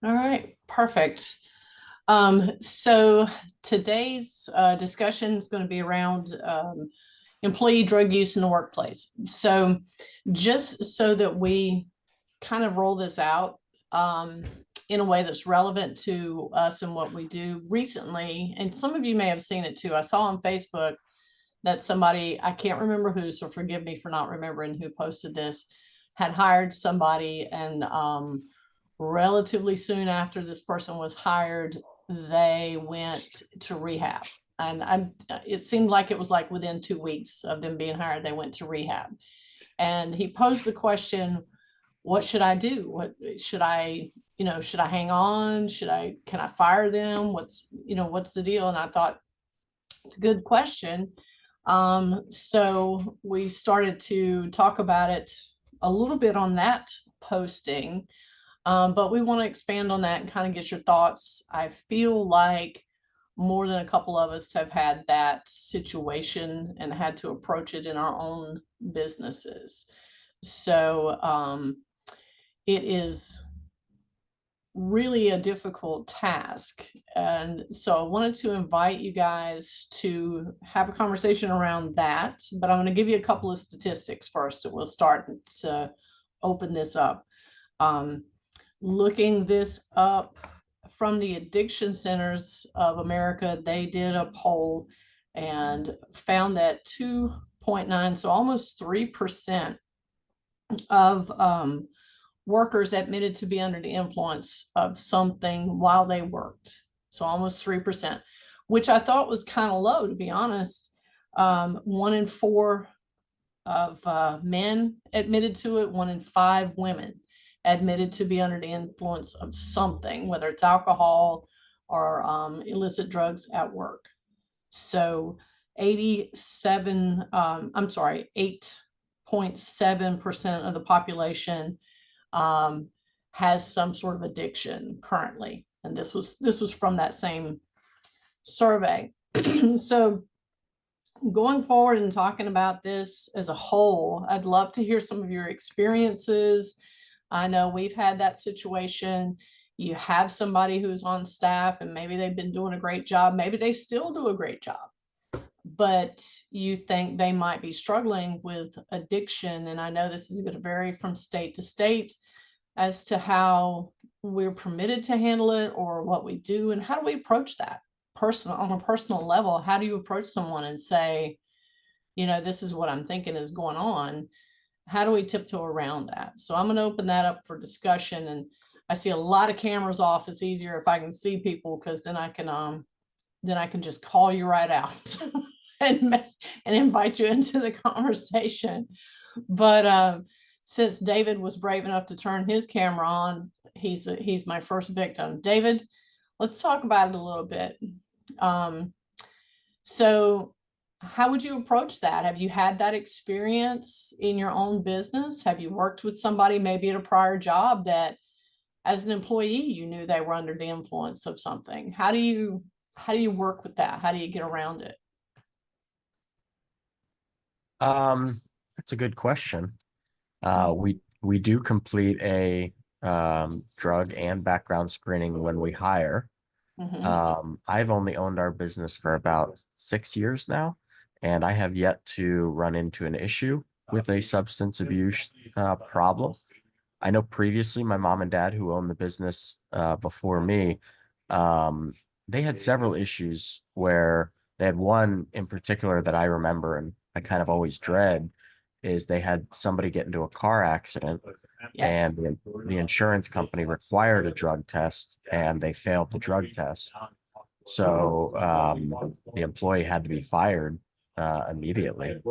All right, perfect. So today's discussion is going to be around employee drug use in the workplace. So just so that we kind of roll this out in a way that's relevant to us and what we do recently, and some of you may have seen it too. I saw on Facebook that somebody, I can't remember who, so forgive me for not remembering who posted this, had hired somebody, and relatively soon after this person was hired, they went to rehab. And it seemed like it was like within 2 weeks of them being hired, they went to rehab. And he posed the question, what should I do? What should I, should I hang on? Can I fire them? What's the deal? And I thought, it's a good question. So we started to talk about it a little bit on that posting, but we want to expand on that and kind of get your thoughts. I feel like more than a couple of us have had that situation and had to approach it in our own businesses. So it is really a difficult task. And so I wanted to invite you guys to have a conversation around that, but I'm going to give you a couple of statistics first. So we'll start to open this up. Looking this up from the Addiction Centers of America, they did a poll and found that 2.9, so almost 3% of workers admitted to be under the influence of something while they worked. So almost 3%, which I thought was kind of low, to be honest. 1 in 4 of men admitted to it, 1 in 5 women admitted to be under the influence of something, whether it's alcohol or illicit drugs at work. So 8.7% of the population has some sort of addiction currently. And this was from that same survey. So going forward and talking about this as a whole, I'd love to hear some of your experiences. I know we've had that situation. You have somebody who's on staff and maybe they've been doing a great job. Maybe they still do a great job, but you think they might be struggling with addiction. And I know this is going to vary from state to state as to how we're permitted to handle it or what we do. And how do we approach that on a personal level? How do you approach someone and say, this is what I'm thinking is going on? How do we tiptoe around that? So I'm going to open that up for discussion. And I see a lot of cameras off. It's easier if I can see people, because then I can just call you right out and invite you into the conversation. But since David was brave enough to turn his camera on, he's my first victim. David, let's talk about it a little bit. So how would you approach that? Have you had that experience in your own business? Have you worked with somebody maybe at a prior job that as an employee, you knew they were under the influence of something? How do you work with that? How do you get around it? That's a good question. We do complete a drug and background screening when we hire. I've only owned our business for about 6 years now, and I have yet to run into an issue with a substance abuse problem. I know previously my mom and dad, who owned the business before me, they had several issues where they had one in particular that I remember and I kind of always dread, is they had somebody get into a car accident. Yes. And the insurance company required a drug test and they failed the drug test. So the employee had to be fired immediately.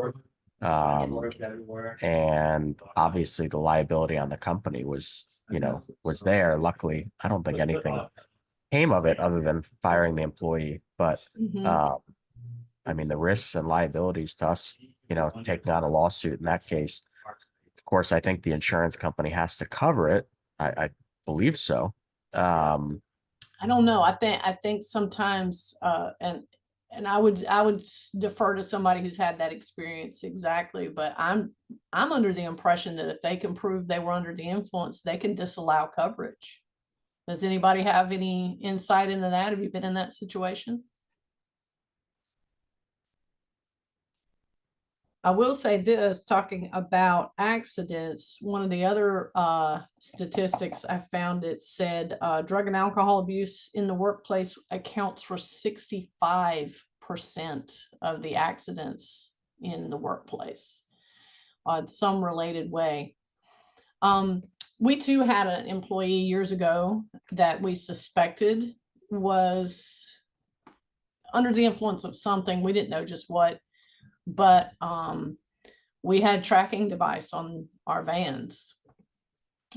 And obviously the liability on the company was there. Luckily, I don't think anything came of it other than firing the employee. But I mean, the risks and liabilities to us, taking on a lawsuit in that case, of course, I think the insurance company has to cover it. I believe so. I don't know. I think sometimes, and I would defer to somebody who's had that experience exactly. But I'm under the impression that if they can prove they were under the influence, they can disallow coverage. Does anybody have any insight into that? Have you been in that situation? I will say this, talking about accidents, one of the other statistics I found, it said drug and alcohol abuse in the workplace accounts for 65% of the accidents in the workplace in some related way. We too had an employee years ago that we suspected was under the influence of something. We didn't know just what, but we had tracking device on our vans.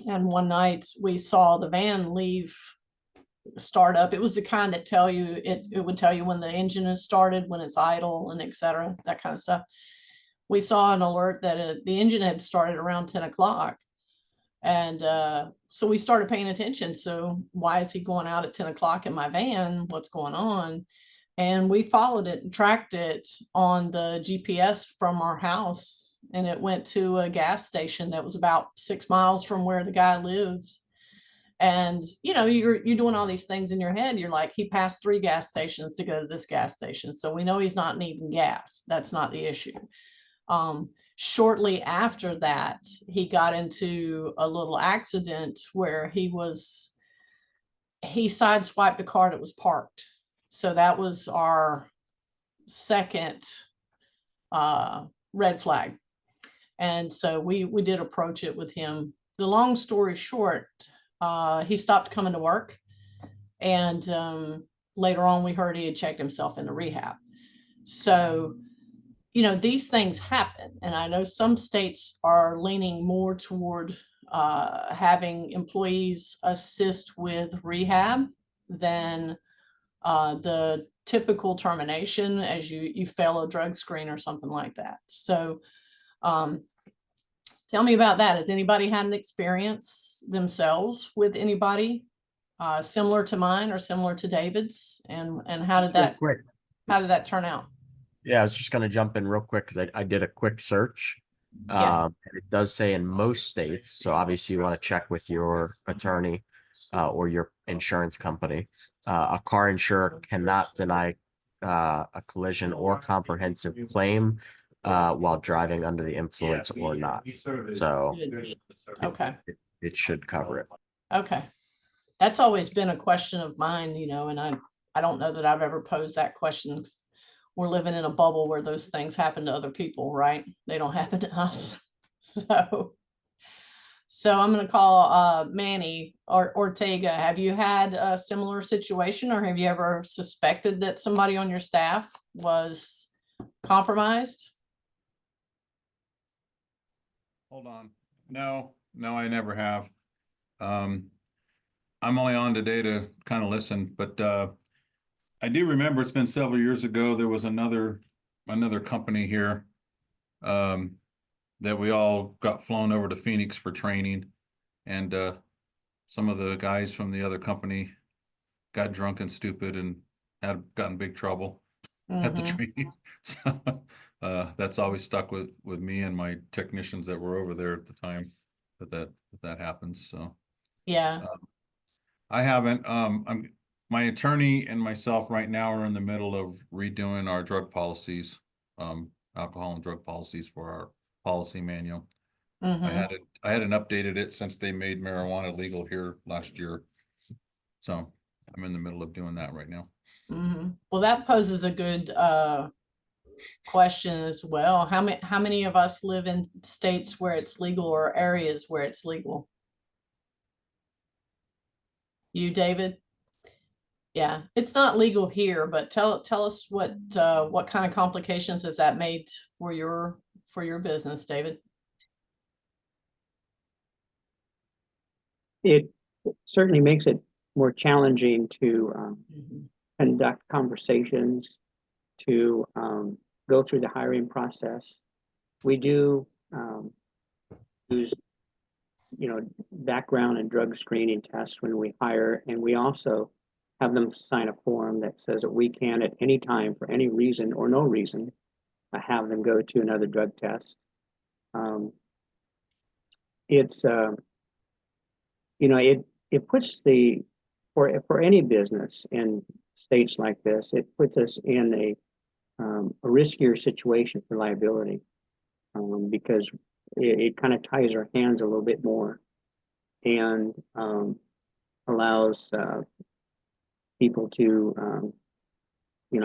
And one night we saw the van leave, start up. It was the kind that tell you, it would tell you when the engine is started, when it's idle, and etc., that kind of stuff. We saw an alert that the engine had started around 10 o'clock. And so we started paying attention. So why is he going out at 10 o'clock in my van? What's going on? And we followed it and tracked it on the GPS from our house. And it went to a gas station that was about 6 miles from where the guy lives. And, you know, you're doing all these things in your head. You're like, he passed 3 gas stations to go to this gas station. So we know he's not needing gas. That's not the issue. Shortly after that, he got into a little accident where he sideswiped a car that was parked. So that was our second red flag. And so we did approach it with him. The long story short, he stopped coming to work. And later on, we heard he had checked himself into rehab. So, you know, these things happen. And I know some states are leaning more toward having employees assist with rehab than the typical termination as you fail a drug screen or something like that. So tell me about that. Has anybody had an experience themselves with anybody similar to mine or similar to David's? And how did that turn out? Yeah, I was just going to jump in real quick because I did a quick search. Yes. And it does say in most states, so obviously you want to check with your attorney or your insurance company. A car insurer cannot deny a collision or comprehensive claim while driving under the influence or not. So Okay. it should cover it. Okay. That's always been a question of mine, you know, and I don't know that I've ever posed that question. We're living in a bubble where those things happen to other people, right? They don't happen to us. So I'm going to call Manny or Ortega. Have you had a similar situation, or have you ever suspected that somebody on your staff was compromised? Hold on. No, I never have. I'm only on today to kind of listen, but I do remember it's been several years ago. There was another company here that we all got flown over to Phoenix for training, and some of the guys from the other company got drunk and stupid and had gotten big trouble at the training. So that's always stuck with me and my technicians that were over there at the time that happens. So Yeah. I haven't. My attorney and myself right now are in the middle of redoing our drug policies, alcohol and drug policies for our policy manual. I hadn't updated it since they made marijuana legal here last year. So I'm in the middle of doing that right now. Well, that poses a good question as well. How many of us live in states where it's legal or areas where it's legal? You, David? Yeah, it's not legal here, but tell us what kind of complications has that made for your business, David? It certainly makes it more challenging to conduct conversations, to go through the hiring process. We do use, background and drug screening tests when we hire, and we also have them sign a form that says that we can, at any time, for any reason or no reason, have them go to another drug test. It's it puts the for any business in states like this, it puts us in a riskier situation for liability, because it kind of ties our hands a little bit more, and allows people to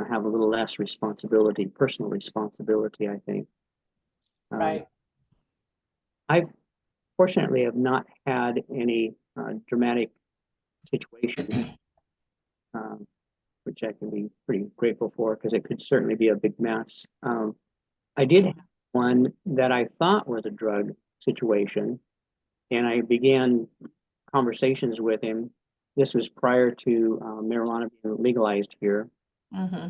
have a little less responsibility, personal responsibility, I think. Right. I've fortunately have not had any dramatic situations, which I can be pretty grateful for, because it could certainly be a big mess. I did have one that I thought was a drug situation, and I began conversations with him. This was prior to marijuana being legalized here. Mm-hmm.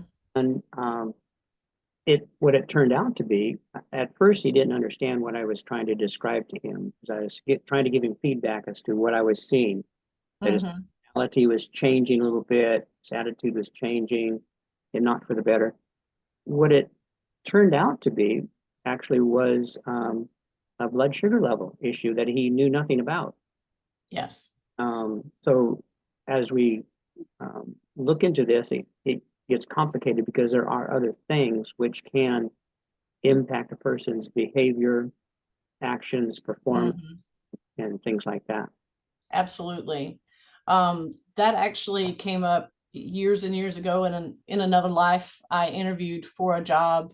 And what it turned out to be, at first he didn't understand what I was trying to describe to him, because I was trying to give him feedback as to what I was seeing. That his personality was changing a little bit, his attitude was changing, and not for the better. What it turned out to be actually was a blood sugar level issue that he knew nothing about. Yes. So as we look into this, it gets complicated, because there are other things which can impact a person's behavior, actions, performance, and things like that. Absolutely. That actually came up years and years ago in another life. I interviewed for a job,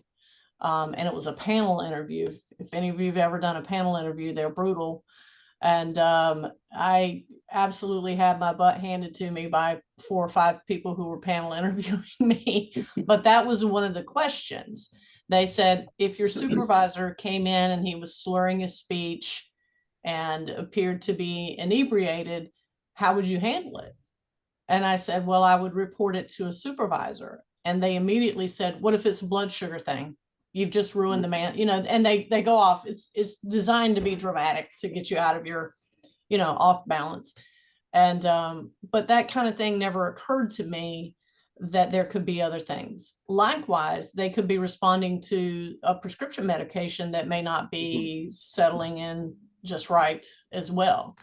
and it was a panel interview. If any of you have ever done a panel interview, they're brutal. And I absolutely had my butt handed to me by 4 or 5 people who were panel interviewing me. But that was one of the questions. They said, if your supervisor came in and he was slurring his speech and appeared to be inebriated, how would you handle it? And I said, well, I would report it to a supervisor. And they immediately said, what if it's a blood sugar thing? You've just ruined the man, and they go off. It's designed to be dramatic, to get you out of your, off balance. And, but that kind of thing never occurred to me, that there could be other things. Likewise, they could be responding to a prescription medication that may not be settling in just right as well.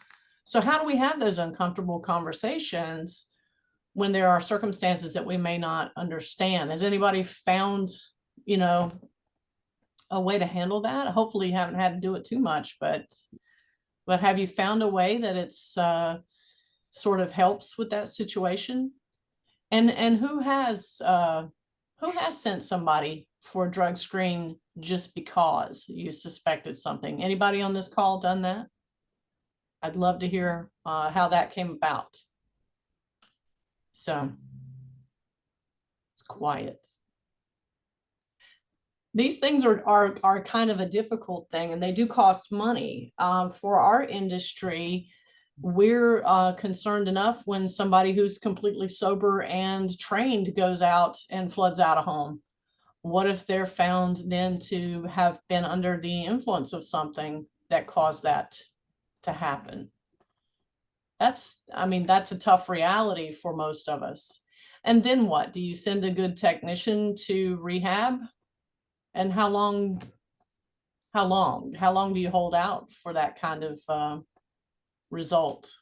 So how do we have those uncomfortable conversations when there are circumstances that we may not understand? Has anybody found, a way to handle that? Hopefully you haven't had to do it too much, but have you found a way that it's sort of helps with that situation? And who has sent somebody for a drug screen just because you suspected something? Anybody on this call done that? I'd love to hear how that came about. So it's quiet. These things are kind of a difficult thing, and they do cost money. For our industry, we're concerned enough when somebody who's completely sober and trained goes out and floods out a home. What if they're found then to have been under the influence of something that caused that to happen? That's a tough reality for most of us. And then what? Do you send a good technician to rehab? And how long do you hold out for that kind of result?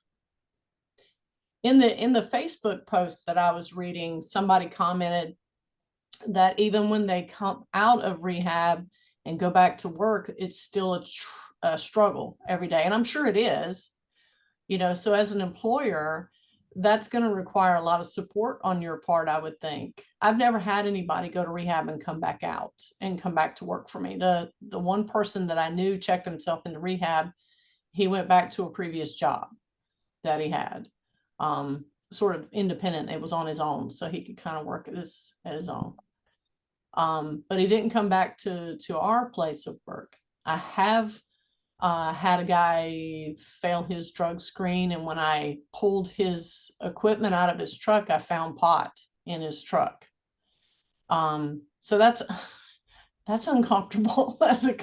In the Facebook post that I was reading, somebody commented that even when they come out of rehab and go back to work, it's still a struggle every day. And I'm sure it is, so as an employer, that's going to require a lot of support on your part, I would think. I've never had anybody go to rehab and come back out and come back to work for me. The one person that I knew checked himself into rehab, he went back to a previous job that he had, sort of independent. It was on his own, so he could kind of work at his own. But he didn't come back to our place of work. I have had a guy fail his drug screen, and when I pulled his equipment out of his truck, I found pot in his truck. So that's uncomfortable as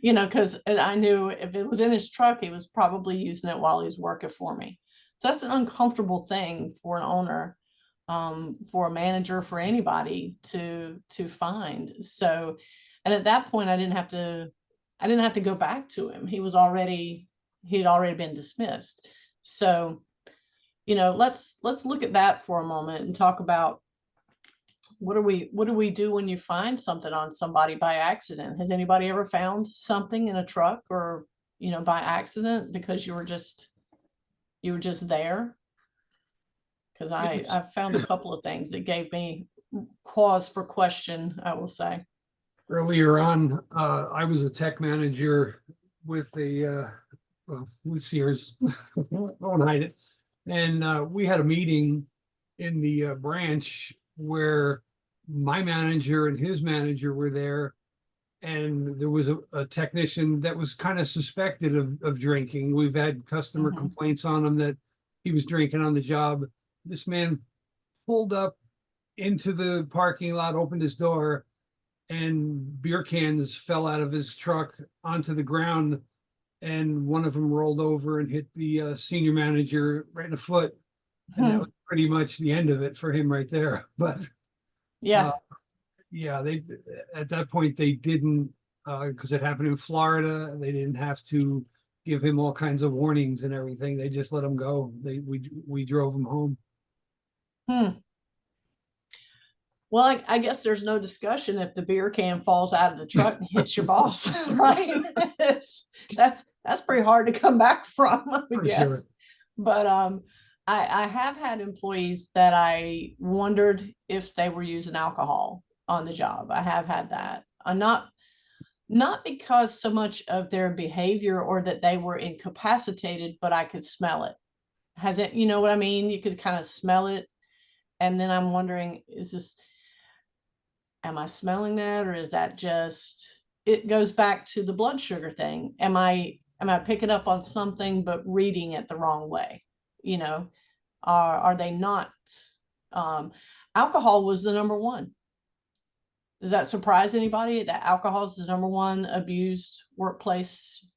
because I knew if it was in his truck, he was probably using it while he's working for me. So that's an uncomfortable thing for an owner, for a manager, for anybody to find. So, and at that point, I didn't have to go back to him. He'd already been dismissed. So, let's look at that for a moment and talk about what do we do when you find something on somebody by accident? Has anybody ever found something in a truck or, by accident because you were just there? Because I found a couple of things that gave me cause for question, I will say. Earlier on, I was a tech manager with with Sears, won't hide it. And we had a meeting in the branch where my manager and his manager were there. And there was a technician that was kind of suspected of drinking. We've had customer complaints on him that he was drinking on the job. This man pulled up into the parking lot, opened his door, and beer cans fell out of his truck onto the ground, and one of them rolled over and hit the senior manager right in the foot, and that was pretty much the end of it for him right there. But Yeah. Yeah, they at that point they didn't, because it happened in Florida. They didn't have to give him all kinds of warnings and everything. They just let him go. We drove him home. Well, I guess there's no discussion if the beer can falls out of the truck and hits your boss, right? That's pretty hard to come back from, I For guess. sure. But I have had employees that I wondered if they were using alcohol on the job. I have had that. Not because so much of their behavior or that they were incapacitated, but I could smell it. Has it, you know what I mean? You could kind of smell it. And then I'm wondering, am I smelling that, or is that just, it goes back to the blood sugar thing. Am I picking up on something but reading it the wrong way? Are they not? Alcohol was the number one. Does that surprise anybody that alcohol is the number one abused workplace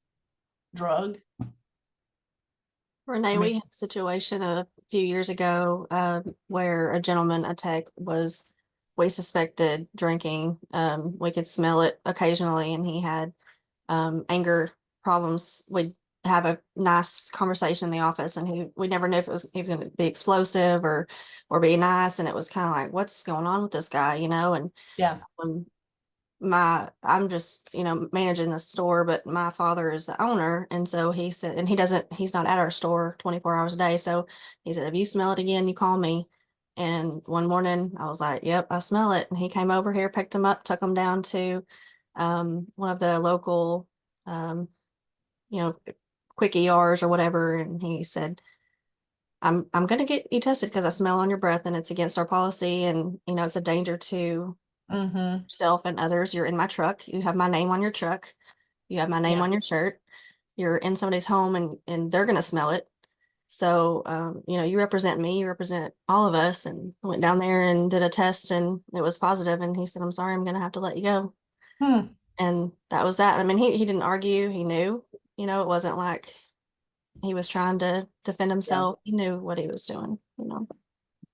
drug? Renee, we had a situation a few years ago where a gentleman at tech we suspected drinking. We could smell it occasionally, and he had anger problems. We'd have a nice conversation in the office, and we never knew if he was going to be explosive or be nice. And it was kind of like, what's going on with this guy, And Yeah. I'm just, managing the store, but my father is the owner. And so he said, and he's not at our store 24 hours a day. So he said, if you smell it again, you call me. And one morning I was like, yep, I smell it. And he came over here, picked him up, took him down to one of the local, quick ERs or whatever. And he said, I'm going to get you tested because I smell on your breath and it's against our policy. And, it's a danger to yourself and others. You're in my truck. You have my name on your truck. You have my name on your shirt. You're in somebody's home and they're going to smell it. So, you represent me, you represent all of us. And I went down there and did a test and it was positive. And he said, I'm sorry, I'm going to have to let you go. And that was that. I mean, he didn't argue. He knew, it wasn't like he was trying to defend himself. He knew what he was doing,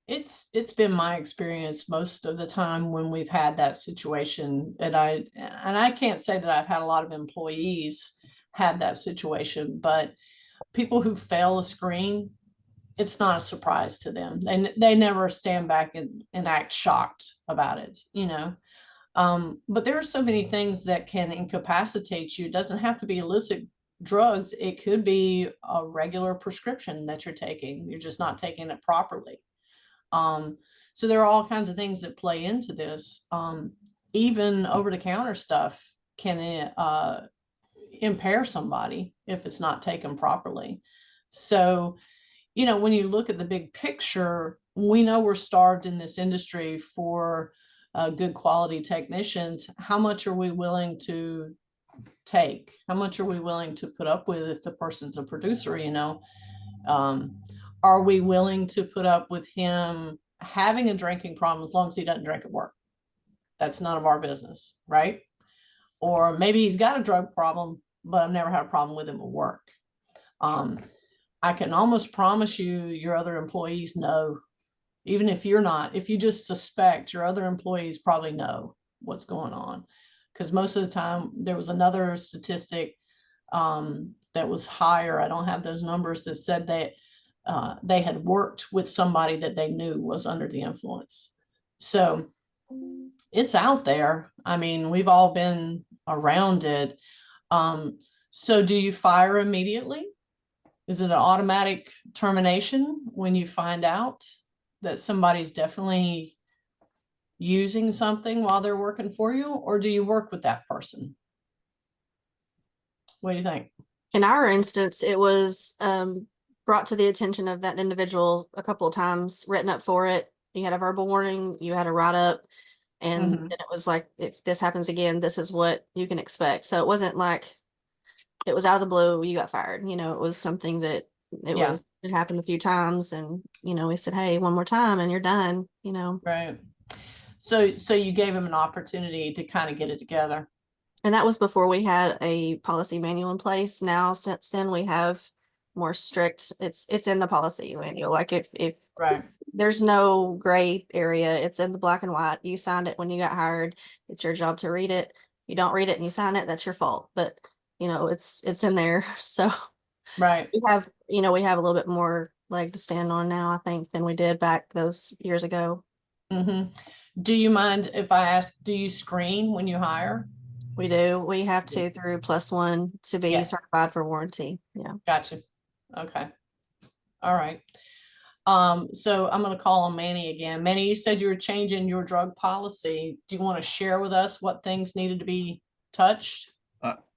It's been my experience most of the time when we've had that situation, and I can't say that I've had a lot of employees have that situation, but people who fail a screen, it's not a surprise to them. They never stand back and act shocked about it, But there are so many things that can incapacitate you. It doesn't have to be illicit drugs. It could be a regular prescription that you're taking. You're just not taking it properly. So there are all kinds of things that play into this. Even over-the-counter stuff can impair somebody if it's not taken properly. So, when you look at the big picture, we know we're starved in this industry for good quality technicians. How much are we willing to take? How much are we willing to put up with if the person's a producer, Are we willing to put up with him having a drinking problem as long as he doesn't drink at work? That's none of our business, right? Or maybe he's got a drug problem, but I've never had a problem with him at work. I can almost promise you your other employees know, even if you're not, if you just suspect, your other employees probably know what's going on. Because most of the time, there was another statistic that was higher. I don't have those numbers that said that they had worked with somebody that they knew was under the influence. So it's out there. I mean, we've all been around it. So do you fire immediately? Is it an automatic termination when you find out that somebody's definitely using something while they're working for you, or do you work with that person? What do you think? In our instance, it was brought to the attention of that individual a couple of times, written up for it. You had a verbal warning, you had a write up, and then it was like, if this happens again, this is what you can expect. So it wasn't like it was out of the blue, you got fired. You know, it was something that it happened a few times, and we said, hey, one more time and you're done, Right. So you gave him an opportunity to kind of get it together. And that was before we had a policy manual in place. Now, since then, we have more strict, it's in the policy manual. Like if Right. there's no gray area, it's in the black and white. You signed it when you got hired. It's your job to read it. You don't read it and you sign it, that's your fault. But it's in there. So Right. we have a little bit more leg to stand on now, I think, than we did back those years ago. Do you mind if I ask, do you screen when you hire? We do. We have to through +1 to be Yes. certified for warranty. Yeah. Gotcha. Okay. All right. So I'm going to call on Manny again. Manny, you said you were changing your drug policy. Do you want to share with us what things needed to be touched?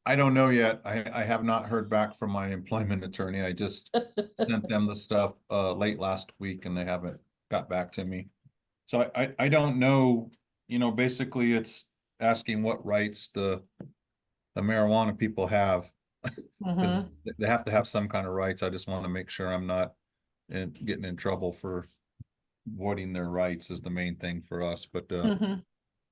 I don't know yet. I have not heard back from my employment attorney. I just sent them the stuff late last week and they haven't got back to me. So I don't know, basically it's asking what rights the marijuana people have. Because they have to have some kind of rights. I just want to make sure I'm not getting in trouble for voiding their rights is the main thing for us. But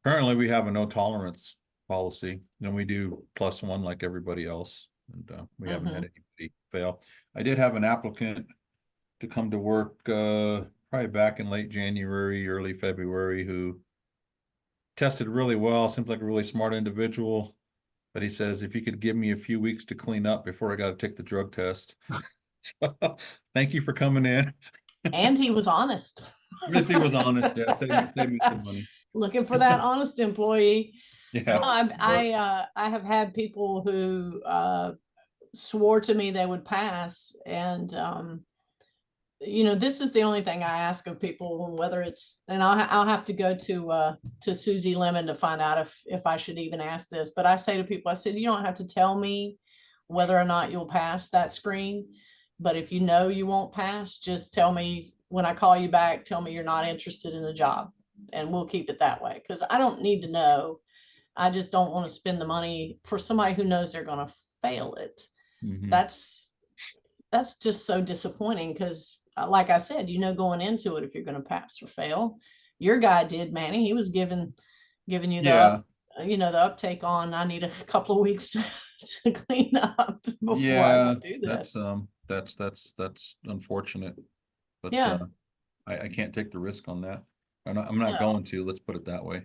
currently we have a no tolerance policy, and we do +1 like everybody else, and we haven't had anybody fail. I did have an applicant to come to work probably back in late January, early February, who tested really well, seems like a really smart individual, but he says, if you could give me a few weeks to clean up before I got to take the drug test. So, thank you for coming in. And he was honest. Yes, he was honest. Yeah, save me some money. Looking for that honest employee. Yeah. I have had people who swore to me they would pass, and this is the only thing I ask of people, whether it's, and I'll have to go to Susie Lemon to find out if I should even ask this. But I say to people, I said, you don't have to tell me whether or not you'll pass that screen, but if you know you won't pass, just tell me when I call you back, tell me you're not interested in the job, and we'll keep it that way. Because I don't need to know. I just don't want to spend the money for somebody who knows they're going to fail it. That's just so disappointing, because like I said, going into it, if you're going to pass or fail. Your guy did, Manny. He was giving you the the uptake on, I need a couple of weeks to clean up before I do this. That's unfortunate, but yeah, I can't take the risk on that. I'm not going to, let's put it that way.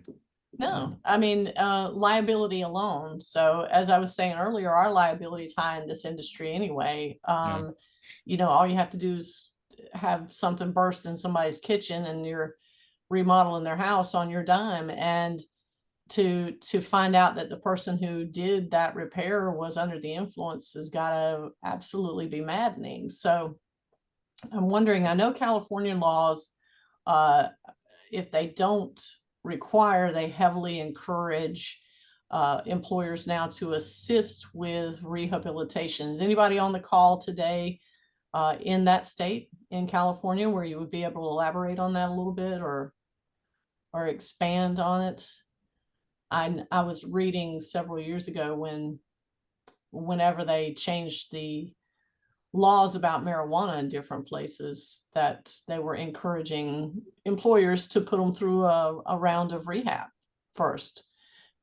No, I mean, liability alone. So as I was saying earlier, our liability is high in this industry anyway. All you have to do is have something burst in somebody's kitchen and you're remodeling their house on your dime. And to find out that the person who did that repair was under the influence has got to absolutely be maddening. So I'm wondering, I know California laws, if they don't require, they heavily encourage employers now to assist with rehabilitation. Is anybody on the call today in that state, in California, where you would be able to elaborate on that a little bit or expand on it? I was reading several years ago whenever they changed the laws about marijuana in different places, that they were encouraging employers to put them through a round of rehab first.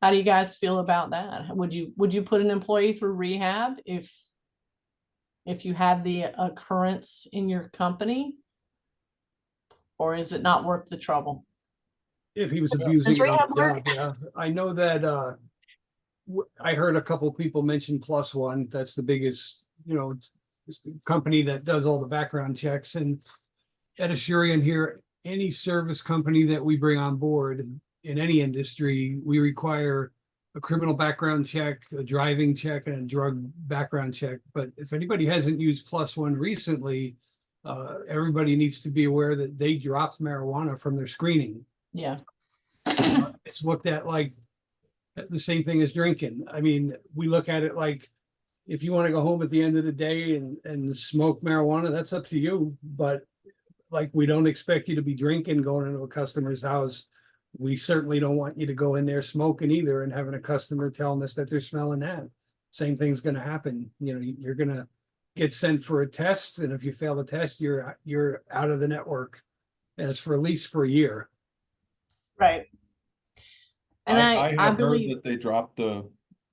How do you guys feel about that? Would you put an employee through rehab if you had the occurrence in your company, or is it not worth the trouble? If he was abusing Does it on rehab the work? job, yeah. I know that I heard a couple people mention +1. That's the biggest, company that does all the background checks. And at Assurion here, any service company that we bring on board in any industry, we require a criminal background check, a driving check, and a drug background check. But if anybody hasn't used Plus One recently, everybody needs to be aware that they dropped marijuana from their screening. Yeah. It's looked at like the same thing as drinking. I mean, we look at it like, if you want to go home at the end of the day and smoke marijuana, that's up to you. But like, we don't expect you to be drinking going into a customer's house. We certainly don't want you to go in there smoking either and having a customer telling us that they're smelling that. Same thing's going to happen. You know, you're going to get sent for a test, and if you fail the test, you're out of the network, and it's for at least for a year. Right. And I had heard believe that they dropped the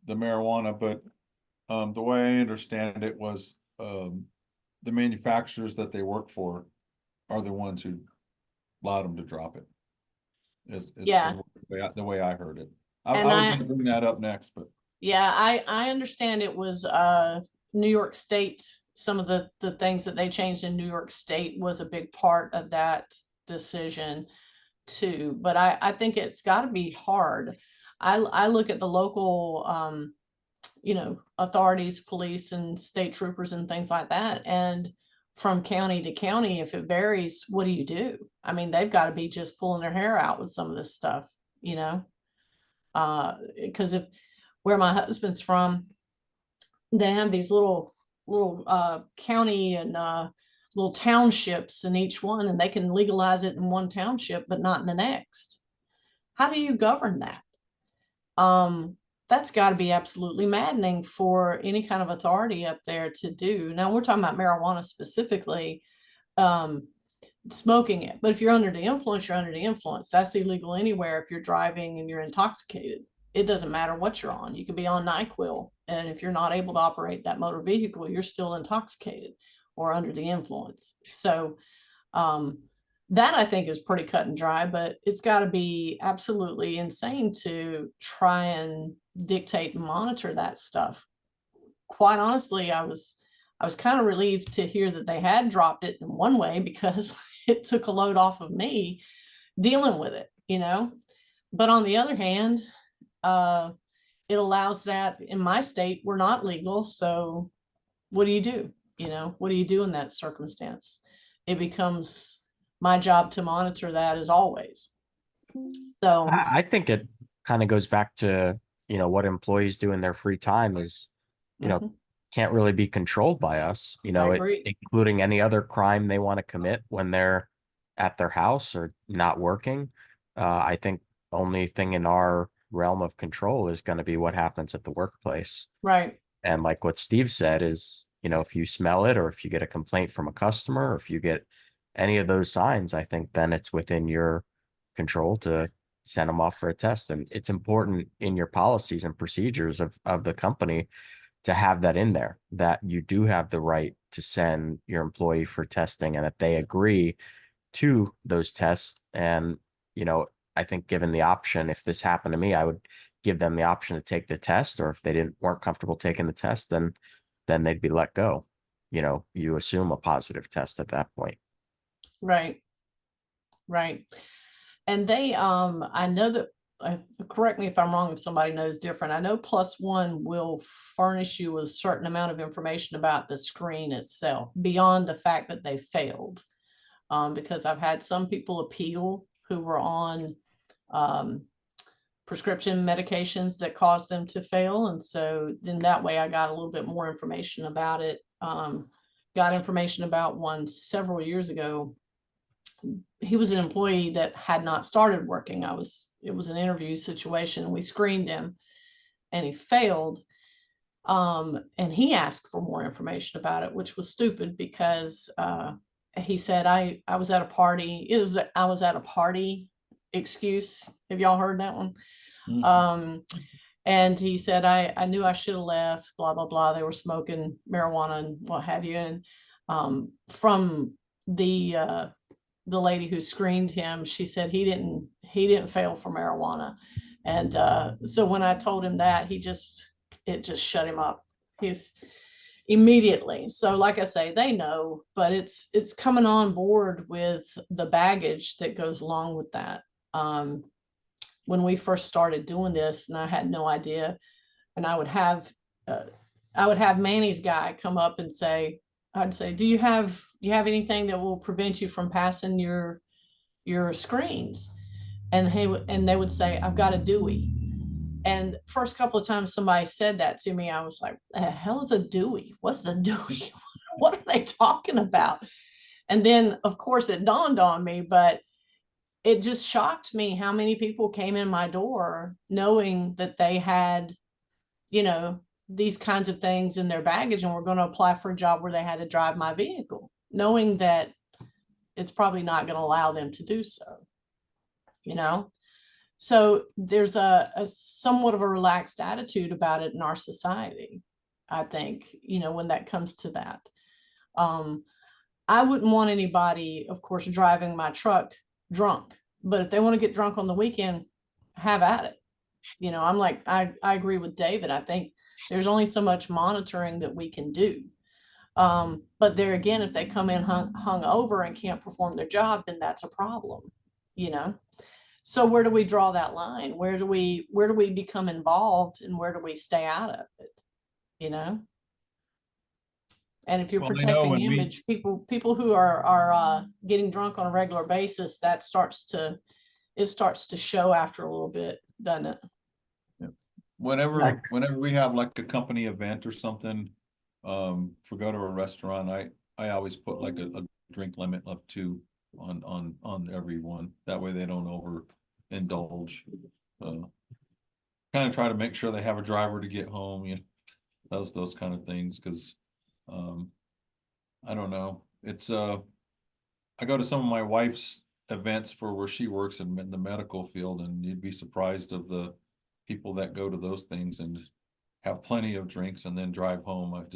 marijuana, but the way I understand it was the manufacturers that they work for are the ones who allowed them to drop it. Yeah. The way I heard it. I And was going to bring that up next, but yeah, I understand it was New York State. Some of the things that they changed in New York State was a big part of that decision too. But I think it's got to be hard. I look at the local you know, authorities, police and state troopers and things like that. And from county to county, if it varies, what do you do? I mean, they've got to be just pulling their hair out with some of this stuff, you know, because if where my husband's from, they have these little county and little townships in each one, and they can legalize it in one township, but not in the next. How do you govern that? That's got to be absolutely maddening for any kind of authority up there to do. Now we're talking about marijuana specifically, smoking it. But if you're under the influence, you're under the influence. That's illegal anywhere if you're driving and you're intoxicated. It doesn't matter what you're on. You could be on NyQuil, and if you're not able to operate that motor vehicle, you're still intoxicated or under the influence. So that I think is pretty cut and dry, but it's got to be absolutely insane to try and dictate and monitor that stuff. Quite honestly, I was kind of relieved to hear that they had dropped it in one way, because it took a load off of me dealing with it, you know. But on the other hand, it allows that in my state, we're not legal. So what do you do? You know, what do you do in that circumstance? It becomes my job to monitor that as always. So I think it kind of goes back to, you know, what employees do in their free time is, you know, can't really be controlled by us, you know, including any other crime they want to commit when they're at their house or not working. I think only thing in our realm of control is going to be what happens at the workplace. Right. And like what Steve said is, you know, if you smell it, or if you get a complaint from a customer, or if you get any of those signs, I think then it's within your control to send them off for a test. And it's important in your policies and procedures of the company to have that in there, that you do have the right to send your employee for testing and that they agree to those tests. And, you know, I think given the option, if this happened to me, I would give them the option to take the test, or if they weren't comfortable taking the test, then they'd be let go. You know, you assume a positive test at that point. Right. Right. And they, I know that, correct me if I'm wrong, if somebody knows different. I know Plus One will furnish you with a certain amount of information about the screen itself, beyond the fact that they failed. Because I've had some people appeal who were on prescription medications that caused them to fail. And so then that way I got a little bit more information about it. Got information about one several years ago. He was an employee that had not started working. It was an interview situation. We screened him and he failed. And he asked for more information about it, which was stupid, because he said, I was at a party. I was at a party excuse. Have y'all heard that one? And he said, I knew I should have left, blah, blah, blah. They were smoking marijuana and what have you. And from the lady who screened him, she said he didn't fail for marijuana. And so when I told him that, it just shut him up. immediately. So like I say, they know, but it's coming on board with the baggage that goes along with that. When we first started doing this, and I had no idea, and I would have Manny's guy come up and say, I'd say, do you have anything that will prevent you from passing your screens? And they would say, I've got a Dewey. And first couple of times somebody said that to me, I was like, the hell is a Dewey? What's a Dewey? What are they talking about? And then of course it dawned on me, but it just shocked me how many people came in my door knowing that they had, these kinds of things in their baggage and were going to apply for a job where they had to drive my vehicle, knowing that it's probably not going to allow them to do so. So there's a somewhat of a relaxed attitude about it in our society, I think, when that comes to that. I wouldn't want anybody, of course, driving my truck drunk, but if they want to get drunk on the weekend, have at it. I'm like, I agree with David. I think there's only so much monitoring that we can do. But there again, if they come in hung over and can't perform their job, then that's a problem, So where do we draw that line? Where do we become involved, and where do we stay out of it? And if you're Well, I know protecting when image, people who are getting drunk on a regular basis, it starts to show after a little bit, doesn't it? Whenever we have like a company event or something, for go to a restaurant, I always put like a drink limit of 2 on everyone. That way they don't overindulge. Kind of try to make sure they have a driver to get home, those kind of things. Cause, I don't know. It's, I go to some of my wife's events for where she works in the medical field, and you'd be surprised of the people that go to those things and have plenty of drinks and then drive home. It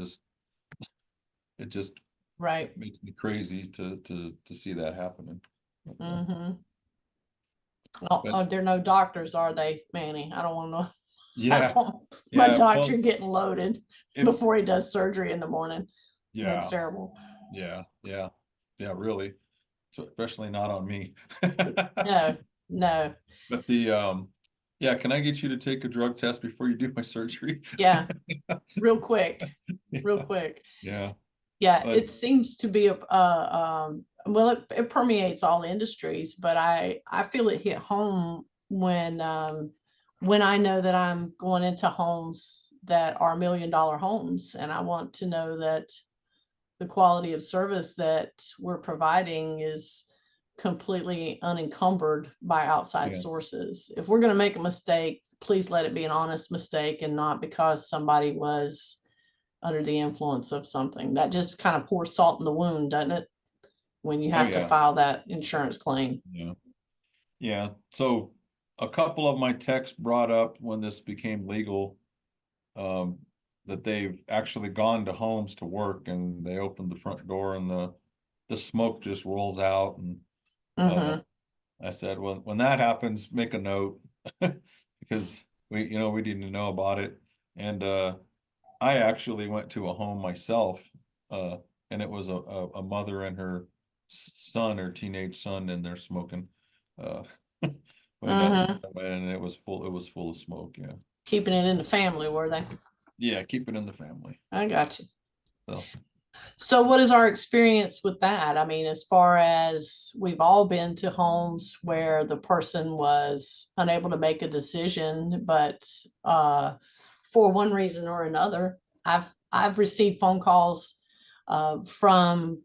just Right. makes me crazy to see that happening. Mm-hmm. Oh, they're no doctors, are they, Manny? I don't want to know. Yeah. My Yeah, doctor well, getting loaded before he does surgery in the morning. Yeah. That's terrible. Yeah. Really. So especially not on me. No. But yeah, can I get you to take a drug test before you do my surgery? Yeah. Real quick. Yeah. Yeah, But it seems to be well, it permeates all industries, but I feel it hit home when I know that I'm going into homes that are $1 million homes, and I want to know that the quality of service that we're providing is completely unencumbered by outside Yeah. sources. If we're going to make a mistake, please let it be an honest mistake and not because somebody was under the influence of something. That just kind of pours salt in the wound, doesn't it? When you have to yeah. file that insurance claim. Yeah. So a couple of my techs brought up when this became legal, that they've actually gone to homes to work, and they opened the front door and the smoke just rolls out. And I said, well, when that happens, make a note because we didn't know about it. And I actually went to a home myself, and it was a mother and her son, her teenage son, in there smoking. And it was full of smoke. Yeah. Keeping it in the family, were they? Yeah, keep it in the family. I got you. So So what is our experience with that? I mean, as far as we've all been to homes where the person was unable to make a decision, but for one reason or another, I've received phone calls from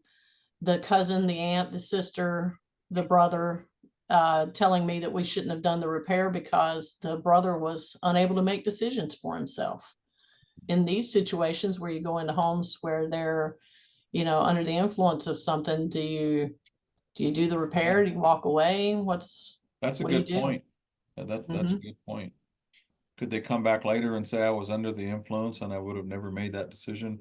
the cousin, the aunt, the sister, the brother, telling me that we shouldn't have done the repair because the brother was unable to make decisions for himself. In these situations where you go into homes where they're, under the influence of something, do you do the repair? Do you walk away? that's a what do you good do? point. That's a good point. Could they come back later and say I was under the influence and I would have never made that decision?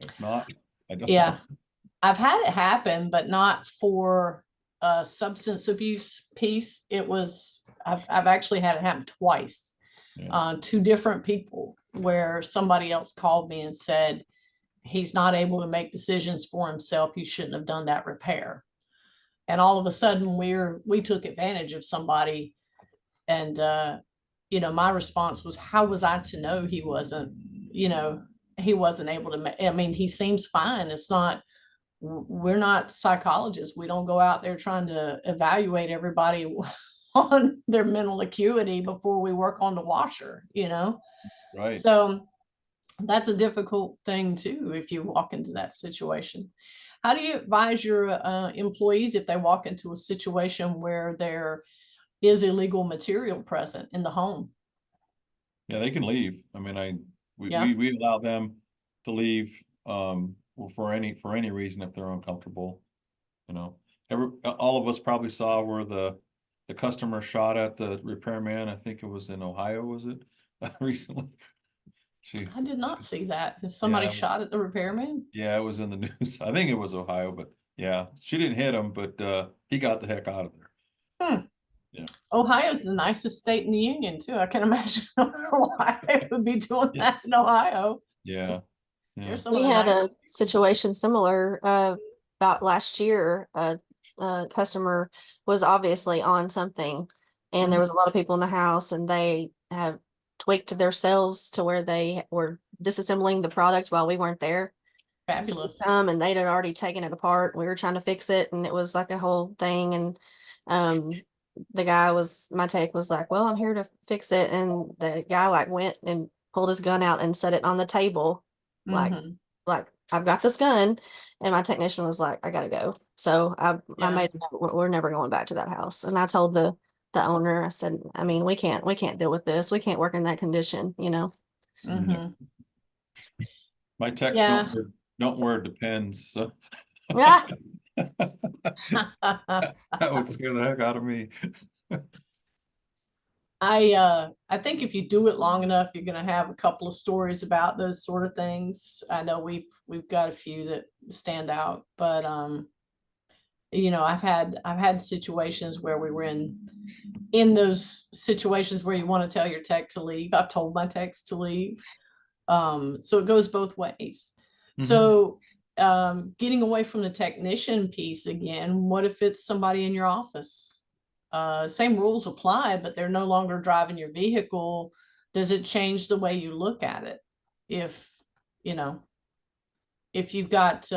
If not, I don't Yeah. know. I've had it happen, but not for a substance abuse piece. I've actually had it happen twice, Yeah. 2 different people, where somebody else called me and said, he's not able to make decisions for himself. You shouldn't have done that repair. And all of a sudden we took advantage of somebody. And, you know, my response was, how was I to know he wasn't able to I mean, he seems fine. It's not, we're not psychologists. We don't go out there trying to evaluate everybody on their mental acuity before we work on the washer, you know? Right. So that's a difficult thing too, if you walk into that situation. How do you advise your employees if they walk into a situation where there is illegal material present in the home? Yeah, they can leave. I mean, Yeah. we allow them to leave for any reason if they're uncomfortable. You know, all of us probably saw where the customer shot at the repairman. I think it was in Ohio, was it recently? I did not see that. If Yeah, somebody it was- shot at the repairman? Yeah, it was in the news. I think it was Ohio, but yeah, she didn't hit him, but he got the heck out of there. Hmm. Yeah. Ohio's the nicest state in the union too. I can imagine why they would be doing Yeah. that in Ohio. Yeah. Yeah. There's some of We the had a nicest. situation similar about last year. A customer was obviously on something, and there was a lot of people in the house, and they have tweaked themselves to where they were disassembling the product while we weren't there. So we Fabulous. come and they'd had already taken it apart. We were trying to fix it, and it was like a whole thing. And the guy my tech was like, "Well, I'm here to fix it," and the guy like went and pulled his gun out and set it on the table, like Mhm. like I've got this gun, and my technician was like, I gotta go. So I Yeah. made a note, we're never going back to that house. And I told the owner, I said, I mean, we can't deal with this. We can't work in that condition, you know. Mhm. My techs Yeah. don't wear Depends, so Yeah. that would scare the heck out of me. I think if you do it long enough, you're gonna have a couple of stories about those sort of things. I know we've got a few that stand out, but you know, I've had situations where we were in those situations where you want to tell your tech to leave. I've told my techs to leave. So it goes both ways. Mhm. So getting away from the technician piece again, what if it's somebody in your office? Same rules apply, but they're no longer driving your vehicle. Does it change the way you look at it? If, you know, if you've got,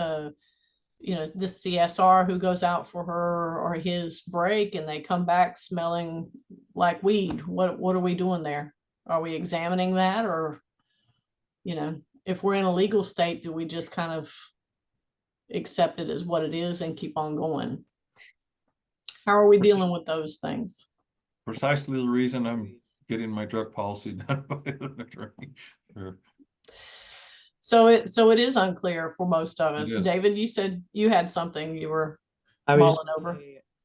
you know, the CSR who goes out for her or his break and they come back smelling like weed, what are we doing there? Are we examining that? Or, you know, if we're in a legal state, do we just kind of accept it as what it is and keep on going? How are we dealing with those things? Precisely the reason I'm getting my drug policy done by an attorney. So it is unclear for most of us. is. David, you said you had something you were I was, mulling over.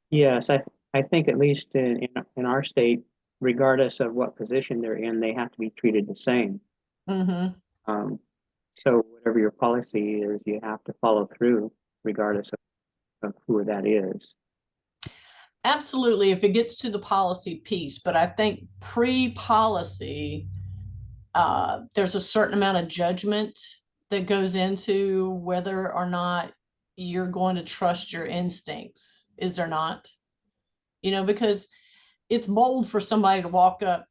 yes, I think at least in our state, regardless of what position they're in, they have to be treated the same. Mm-hmm. So whatever your policy is, you have to follow through regardless of who that is. Absolutely, if it gets to the policy piece, but I think pre-policy, there's a certain amount of judgment that goes into whether or not you're going to trust your instincts. Is there not? You know, because it's bold for somebody to walk up,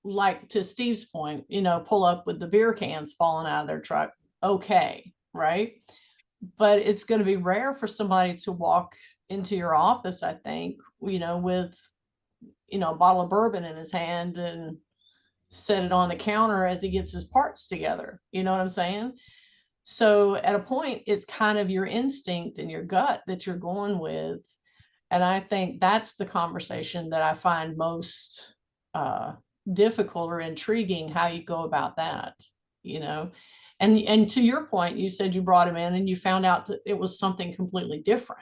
like to Steve's point, you know, pull up with the beer cans falling out of their truck. Okay, right? But it's going to be rare for somebody to walk into your office, I think, you know, with, you know, a bottle of bourbon in his hand and set it on the counter as he gets his parts together. You know what I'm saying? So at a point, it's kind of your instinct and your gut that you're going with. And I think that's the conversation that I find most difficult or intriguing, how you go about that, you know. And to your point, you said you brought him in and you found out that it was something completely different,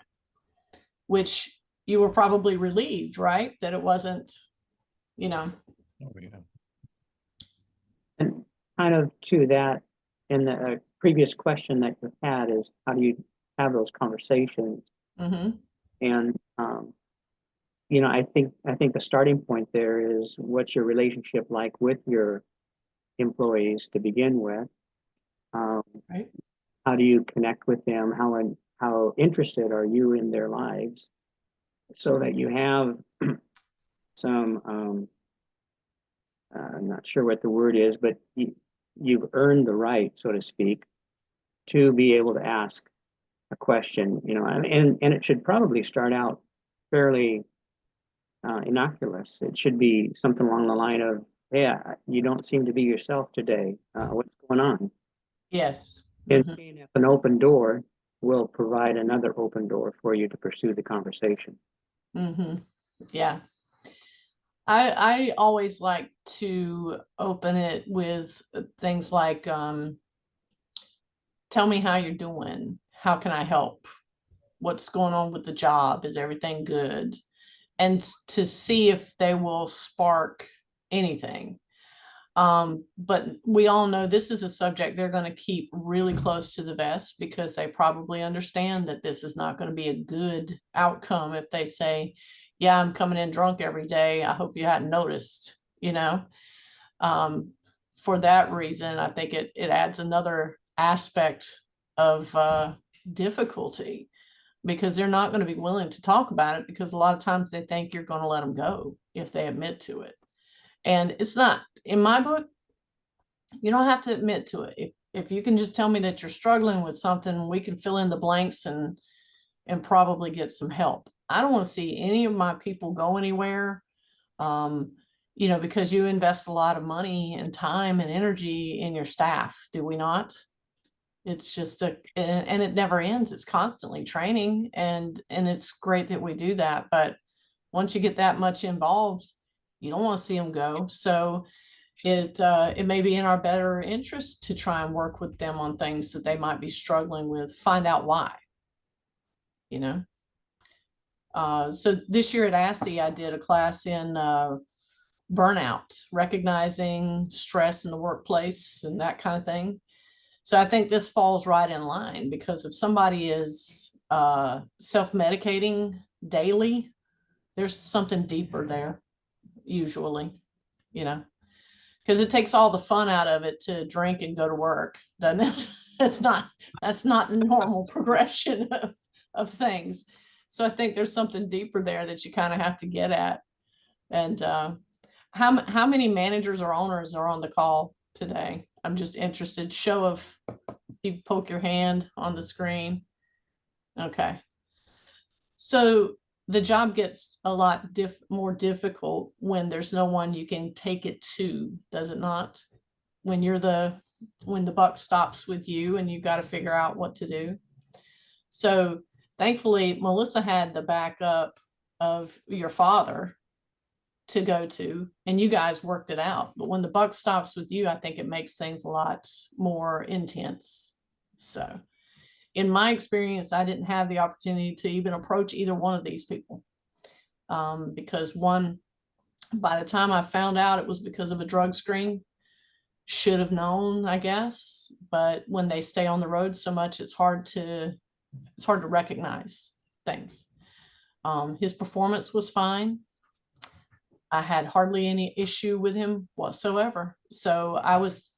which you were probably relieved, right? That it wasn't, you know. Oh, yeah. And kind of to that, in the previous question that you had is how do you have those conversations? Mm-hmm. And you know, I think the starting point there is what's your relationship like with your employees to begin with. Right. how do you connect with them? How interested are you in their lives? So that you have some, I'm not sure what the word is, but you've earned the right, so to speak, to be able to ask a question, and it should probably start out fairly innocuous. It should be something along the line of, yeah, you don't seem to be yourself today. What's going on? Yes. And seeing if an open door will provide another open door for you to pursue the conversation. Yeah. I always like to open it with things like, tell me how you're doing. How can I help? What's going on with the job? Is everything good? And to see if they will spark anything. But we all know this is a subject they're going to keep really close to the vest, because they probably understand that this is not going to be a good outcome if they say, yeah, I'm coming in drunk every day. I hope you hadn't noticed, For that reason, I think it adds another aspect of difficulty, because they're not going to be willing to talk about it, because a lot of times they think you're going to let them go if they admit to it. And it's not, in my book, you don't have to admit to it. If you can just tell me that you're struggling with something, we can fill in the blanks and probably get some help. I don't want to see any of my people go anywhere, because you invest a lot of money and time and energy in your staff, do we not? It's just and it never ends. It's constantly training, and it's great that we do that. But once you get that much involved, you don't want to see them go. So it may be in our better interest to try and work with them on things that they might be struggling with, find out why, So this year at ASTE, I did a class in burnout, recognizing stress in the workplace and that kind of thing. So I think this falls right in line, because if somebody is self-medicating daily, there's something deeper there, usually, because it takes all the fun out of it to drink and go to work, doesn't it? That's not the normal progression of things. So I think there's something deeper there that you kind of have to get at. And how many managers or owners are on the call today? I'm just interested. Show of, you poke your hand on the screen. Okay. So the job gets a lot more difficult when there's no one you can take it to, does it not? When the buck stops with you and you've got to figure out what to do. So thankfully, Melissa had the backup of your father to go to, and you guys worked it out. But when the buck stops with you, I think it makes things a lot more intense. So in my experience, I didn't have the opportunity to even approach either one of these people, because one, by the time I found out it was because of a drug screen, should have known, I guess. But when they stay on the road so much, it's hard to recognize things. His performance was fine. I had hardly any issue with him whatsoever. So I was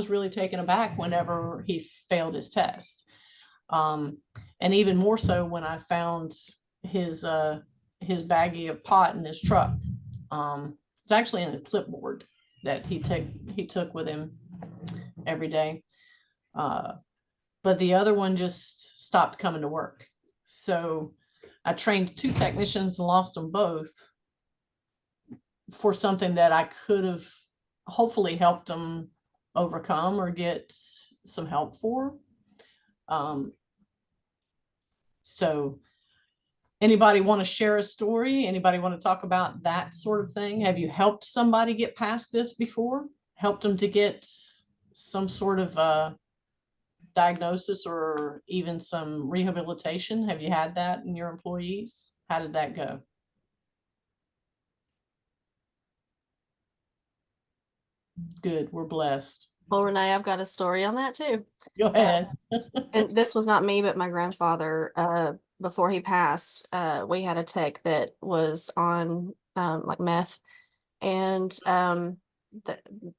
really taken aback whenever he failed his test. And even more so when I found his baggie of pot in his truck. It's actually in his clipboard that he took with him every day. But the other one just stopped coming to work. So I trained 2 technicians and lost them both for something that I could have hopefully helped them overcome or get some help for. So anybody want to share a story? Anybody want to talk about that sort of thing? Have you helped somebody get past this before? Helped them to get some sort of diagnosis or even some rehabilitation? Have you had that in your employees? How did that go? Good, we're blessed. Well, Renee, I've got a story on that too. Go ahead. And this was not me, but my grandfather, before he passed, we had a tech that was on like meth. And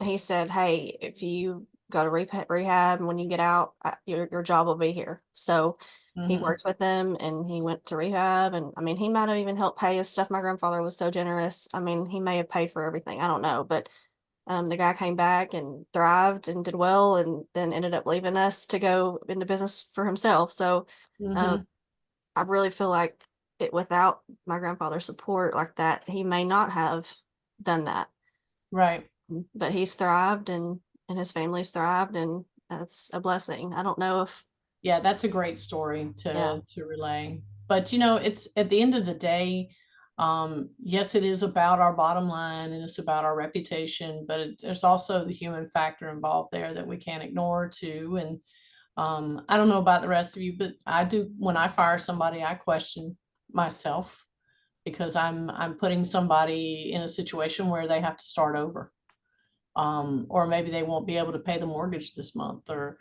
he said, hey, if you go to rehab, and when you get out, your job will be here. So he worked with them, and he went to rehab, and I mean, he might have even helped pay his stuff. My grandfather was so generous. I mean, he may have paid for everything. I don't know, but the guy came back and thrived and did well, and then ended up leaving us to go into business for himself. So I really feel like without my grandfather's support like that, he may not have done that. Right. But he's thrived, and his family's thrived, and that's a blessing. I don't know if Yeah, that's a great story Yeah. to relay. But it's at the end of the day, yes, it is about our bottom line and it's about our reputation, but there's also the human factor involved there that we can't ignore too. And I don't know about the rest of you, but I do. When I fire somebody, I question myself because I'm putting somebody in a situation where they have to start over. Or maybe they won't be able to pay the mortgage this month, or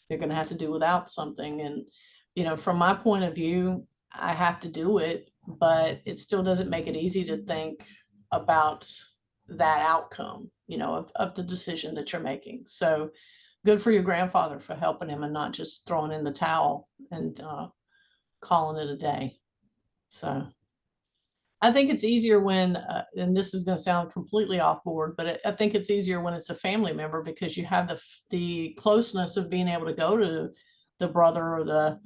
they're going to have to do without something. And from my point of view, I have to do it, but it still doesn't make it easy to think about that outcome, of the decision that you're making. So good for your grandfather for helping him and not just throwing in the towel and calling it a day. So I think it's easier when, and this is going to sound completely off board, but I think it's easier when it's a family member because you have the closeness of being able to go to the brother or the,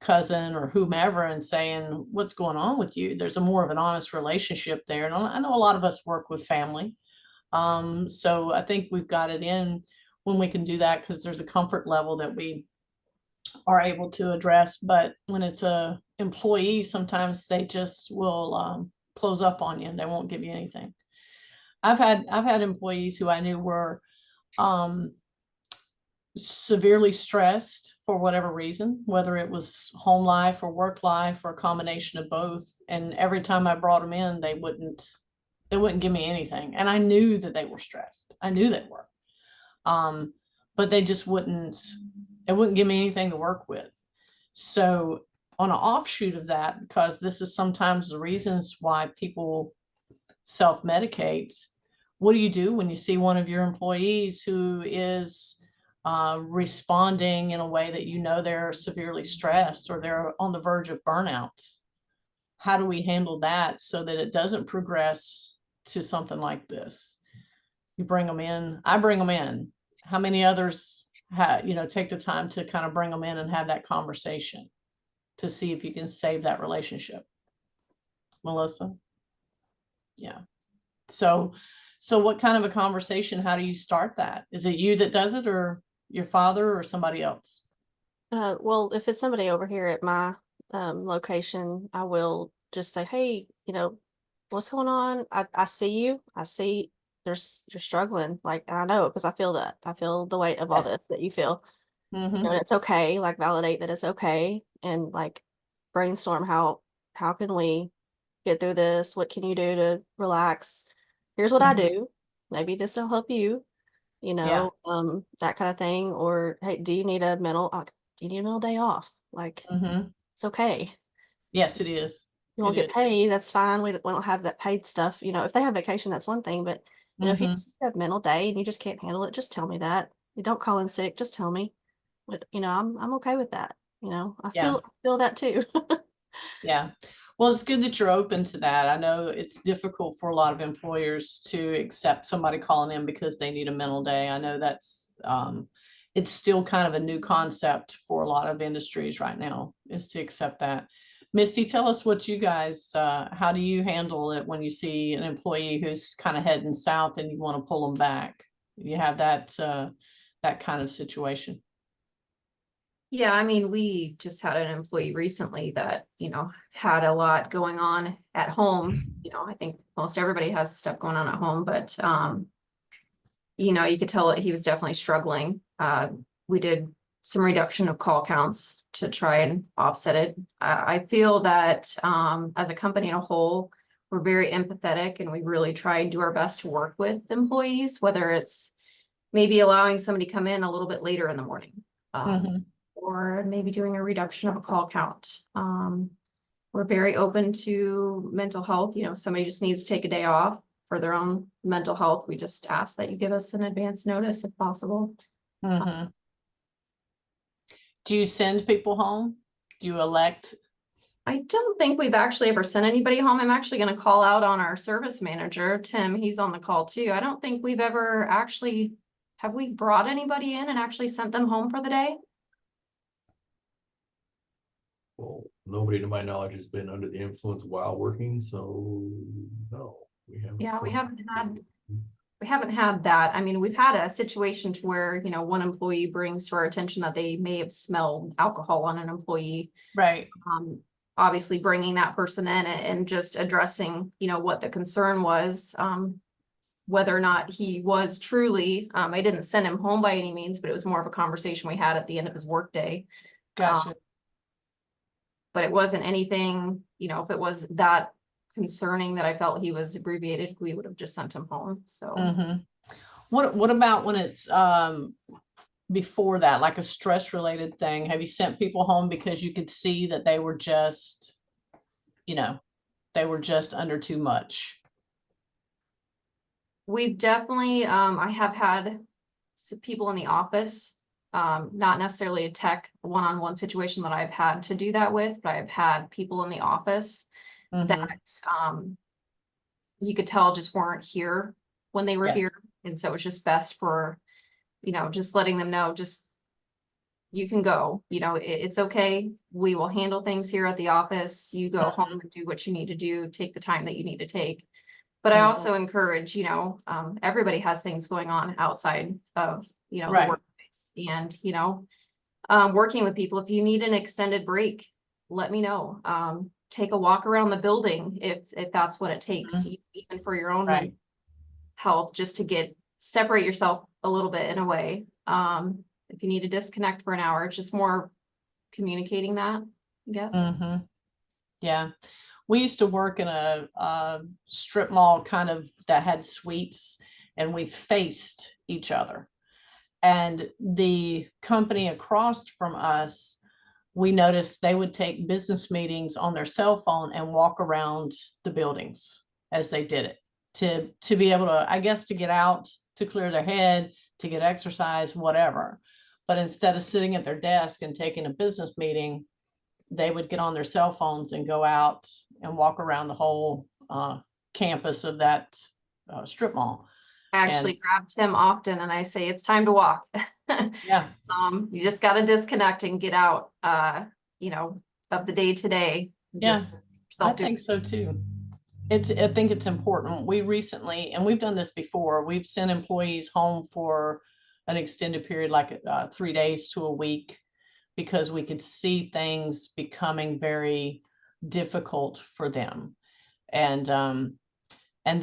cousin or whomever and saying, what's going on with you? There's a more of an honest relationship there. And I know a lot of us work with family. So I think we've got it in when we can do that because there's a comfort level that we are able to address. But when it's a employee, sometimes they just will close up on you and they won't give you anything. I've had employees who I knew were severely stressed for whatever reason, whether it was home life or work life or a combination of both. And every time I brought them in, they wouldn't give me anything. And I knew that they were stressed. I knew they were. But they just wouldn't give me anything to work with. So on an offshoot of that, because this is sometimes the reasons why people self-medicate, what do you do when you see one of your employees who is responding in a way that they're severely stressed or they're on the verge of burnout? How do we handle that so that it doesn't progress to something like this? You bring them in. I bring them in. How many others take the time to kind of bring them in and have that conversation to see if you can save that relationship? Melissa? Yeah. So what kind of a conversation, how do you start that? Is it you that does it or your father or somebody else? Well, if it's somebody over here at my location, I will just say, hey, what's going on? I see you. I see you're struggling. Like, and I know it because I feel that. I feel the weight of all this that you feel. And it's okay. Like, validate that it's okay, and like brainstorm how can we get through this? What can you do to relax? Here's what I do. Maybe this will help you. That kind of thing. Or hey, do you need a mental day off? Like, it's okay. Yes, it is. You won't get paid, that's fine. We don't have that paid stuff. If they have vacation, that's one thing. But if you just have mental day and you just can't handle it, just tell me that. You don't call in sick, just tell me. But I'm okay with that. I feel that too. Yeah. Well, it's good that you're open to that. I know it's difficult for a lot of employers to accept somebody calling in because they need a mental day. I know that's it's still kind of a new concept for a lot of industries right now, is to accept that. Misty, tell us what you guys, how do you handle it when you see an employee who's kind of heading south and you want to pull them back? You have that kind of situation. Yeah, I mean, we just had an employee recently that, had a lot going on at home. I think most everybody has stuff going on at home, but, you could tell that he was definitely struggling. We did some reduction of call counts to try and offset it. I feel that as a company in a whole, we're very empathetic and we really try and do our best to work with employees, whether it's maybe allowing somebody to come in a little bit later in the morning. Or maybe doing a reduction of a call count. We're very open to mental health. If somebody just needs to take a day off for their own mental health, we just ask that you give us an advance notice if possible. Mhm. Do you send people home? Do you elect? I don't think we've actually ever sent anybody home. I'm actually gonna call out on our service manager, Tim. He's on the call too. I don't think we've ever actually, have we brought anybody in and actually sent them home for the day? Well, nobody to my knowledge has been under the influence while working, so no, we haven't. Yeah, we haven't had that. I mean, we've had a situation to where, you know, one employee brings to our attention that they may have smelled alcohol on an employee. Right. Obviously bringing that person in and just addressing, you know, what the concern was, whether or not he was truly, I didn't send him home by any means, but it was more of a conversation we had at the end of his workday. Gotcha. But it wasn't anything, you know, if it was that concerning that I felt he was abbreviated, we would have just sent him home, so. Mhm. What about when it's before that, like a stress related thing? Have you sent people home because you could see that they were just, you know, they were just under too much? We've definitely, I have had some people in the office, not necessarily a tech one-on-one situation that I've had to do that with, but I've had people in the office Mhm. that, you could tell just weren't here when they were here. Yes. And so it's just best for, you know, just letting them know, just, you can go, you know, it's okay. We will handle things here at the office. You go home and do what you need to do, take the time that you need to take. But I Mhm. also encourage, you know, everybody has things going on outside of, you know, the Right. workplace. And, you know, working with people, if you need an extended break, let me know. Take a walk around the building if that's what it takes, even for your own Right. mental health, just to separate yourself a little bit in a way. If you need to disconnect for an hour, it's just more communicating that, I guess. Mhm. Yeah. We used to work in a strip mall kind of that had suites, and we faced each other. And the company across from us, we noticed they would take business meetings on their cell phone and walk around the buildings as they did it to be able to, I guess, to get out, to clear their head, to get exercise, whatever. But instead of sitting at their desk and taking a business meeting, they would get on their cell phones and go out and walk around the whole campus of that strip mall. I actually grab Tim often and I say, it's time to walk. Yeah. You just got to disconnect and get out, you know, of the day to day. Yeah, I think so too. I think it's important. We recently, and we've done this before, we've sent employees home for an extended period, like 3 days to a week, because we could see things becoming very difficult for them. And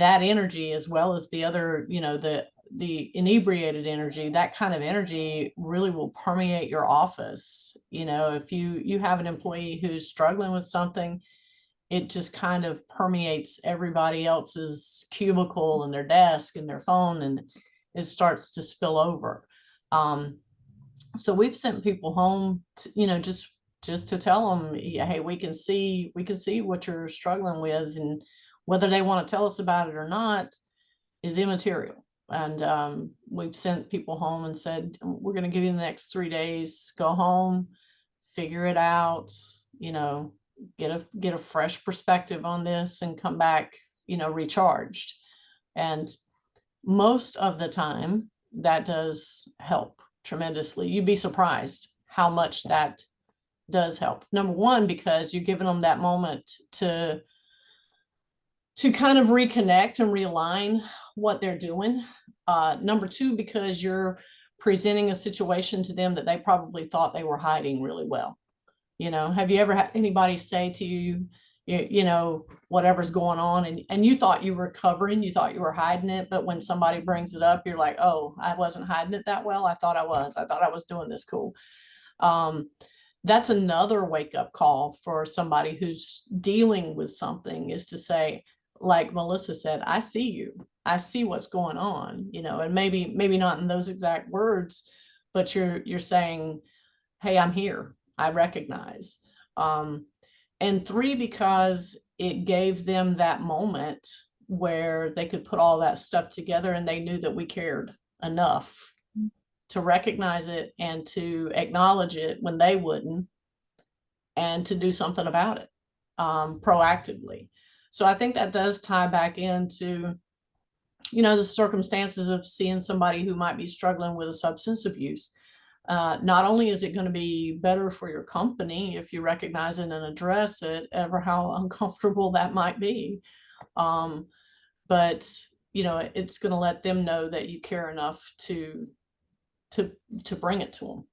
that energy, as well as the other, you know, the inebriated energy, that kind of energy really will permeate your office. You know, if you have an employee who's struggling with something, it just kind of permeates everybody else's cubicle and their desk and their phone, and it starts to spill over. So we've sent people home to, you know, just to tell them, yeah, hey, we can see what you're struggling with, and whether they want to tell us about it or not is immaterial. And we've sent people home and said, we're going to give you the next 3 days, go home, figure it out, you know, get a fresh perspective on this and come back, you know, recharged. And most of the time that does help tremendously. You'd be surprised how much that does help. Number one, because you're giving them that moment to kind of reconnect and realign what they're doing. Number two, because you're presenting a situation to them that they probably thought they were hiding really well. You know, have you ever had anybody say to you, you know, whatever's going on, and you thought you were covering, you thought you were hiding it, but when somebody brings it up, you're like, oh, I wasn't hiding it that well. I thought I was doing this cool. That's another wake up call for somebody who's dealing with something, is to say, like Melissa said, I see you. I see what's going on, you know, and maybe not in those exact words, but you're saying, hey, I'm here. I recognize. And three, because it gave them that moment where they could put all that stuff together and they knew that we cared enough to recognize it and to acknowledge it when they wouldn't, and to do something about it proactively. So I think that does tie back into, you know, the circumstances of seeing somebody who might be struggling with a substance abuse. Not only is it going to be better for your company if you recognize it and address it, ever how uncomfortable that might be, but you know, it's going to let them know that you care enough to bring it to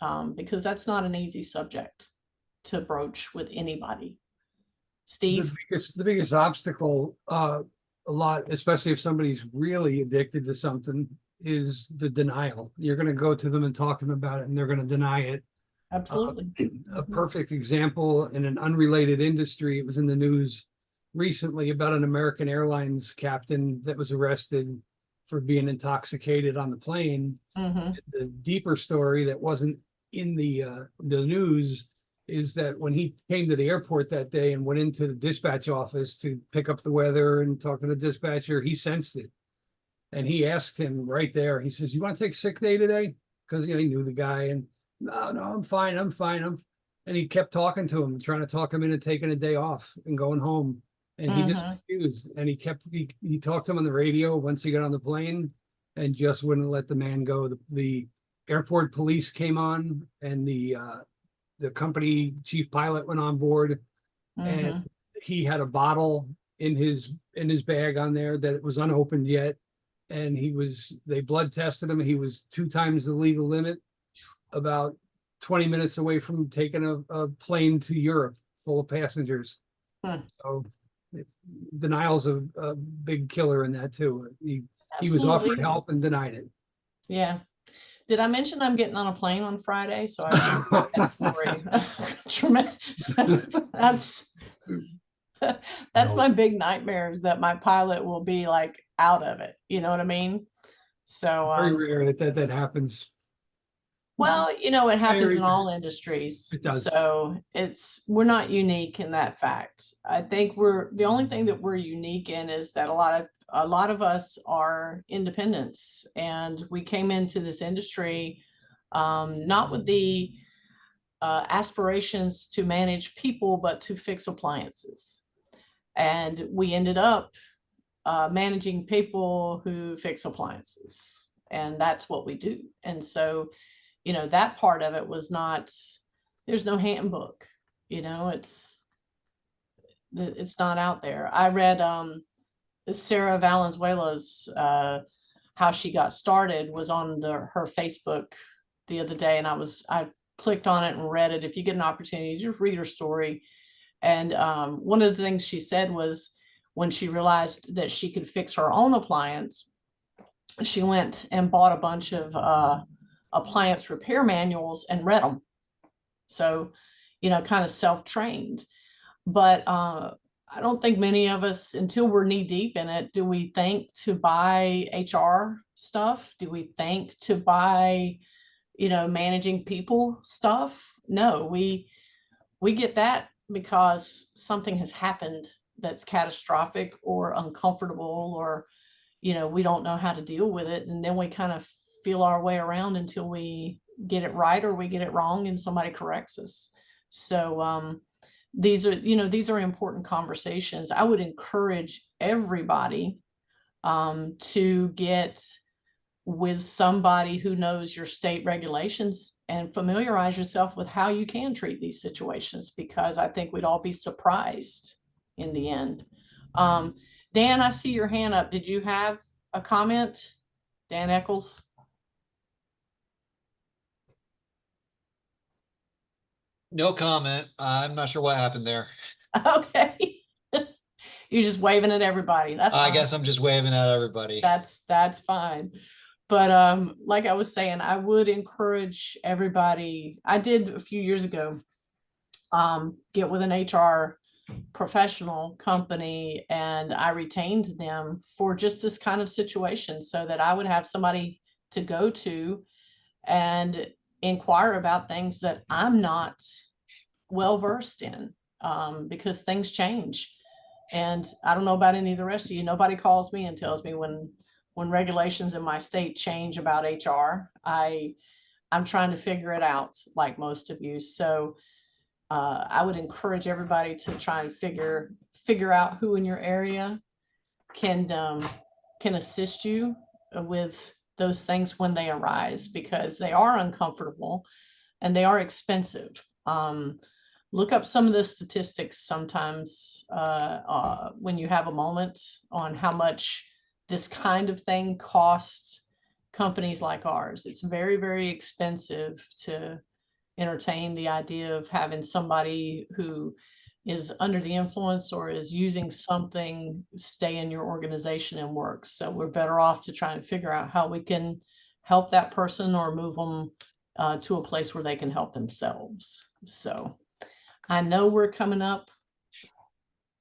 them, because that's not an easy subject to broach with anybody. Steve? The biggest obstacle, a lot, especially if somebody's really addicted to something, is the denial. You're going to go to them and talk to them about it, and they're going to deny it. Absolutely. A perfect example in an unrelated industry, it was in the news recently about an American Airlines captain that was arrested for being intoxicated on the plane. The deeper story that wasn't in the news is that when he came to the airport that day and went into the dispatch office to pick up the weather and talk to the dispatcher, he sensed it. And he asked him right there, he says, "You want to take sick day today?" Because, you know, he knew the guy, and no, I'm fine. And he kept talking to him, trying to talk him into taking a day off and going home. And he just refused. And he talked to him on the radio once he got on the plane and just wouldn't let the man go. The airport police came on, and the company chief pilot went on board, and he had a bottle in his bag on there that it was unopened yet. And they blood tested him. He was 2 times the legal limit, about 20 minutes away from taking a plane to Europe full of passengers. So denial's a big killer in that too. He was offered help and denied it. Yeah. Did I mention I'm getting on a plane on Friday? So I think that story. That's my big nightmare, is that my pilot will be like out of it. You know what I mean? So very rare that happens. well, you know, it happens in all industries. It does. So we're not unique in that fact. I think the only thing that we're unique in is that a lot of us are independents, and we came into this industry not with the aspirations to manage people, but to fix appliances. And we ended up managing people who fix appliances, and that's what we do. And so, you know, that part of it was not, there's no handbook, you know, it's not out there. I read Sarah Valenzuela's how she got started was on her Facebook the other day, and I clicked on it and read it. If you get an opportunity, just read her story. And one of the things she said was, when she realized that she could fix her own appliance, she went and bought a bunch of appliance repair manuals and read them. So, you know, kind of self-trained. But I don't think many of us, until we're knee deep in it, do we think to buy HR stuff? Do we think to buy, you know, managing people stuff? No, we get that because something has happened that's catastrophic or uncomfortable, or, you know, we don't know how to deal with it. And then we kind of feel our way around until we get it right or we get it wrong and somebody corrects us. So these are important conversations. I would encourage everybody to get with somebody who knows your state regulations and familiarize yourself with how you can treat these situations, because I think we'd all be surprised in the end. Dan, I see your hand up. Did you have a comment? Dan Eccles? No comment. I'm not sure what happened there. Okay. You're just waving at everybody. That's I fine. guess I'm just waving at everybody. That's fine. But like I was saying, I would encourage everybody. I did a few years ago get with an HR professional company, and I retained them for just this kind of situation, so that I would have somebody to go to and inquire about things that I'm not well versed in, because things change. And I don't know about any of the rest of you. Nobody calls me and tells me when when regulations in my state change about HR, I'm trying to figure it out like most of you. So I would encourage everybody to try and figure out who in your area can assist you with those things when they arise, because they are uncomfortable and they are expensive. Look up some of the statistics sometimes when you have a moment on how much this kind of thing costs companies like ours. It's very, very expensive to entertain the idea of having somebody who is under the influence or is using something stay in your organization and work. So we're better off to try and figure out how we can help that person or move them to a place where they can help themselves. So I know we're coming up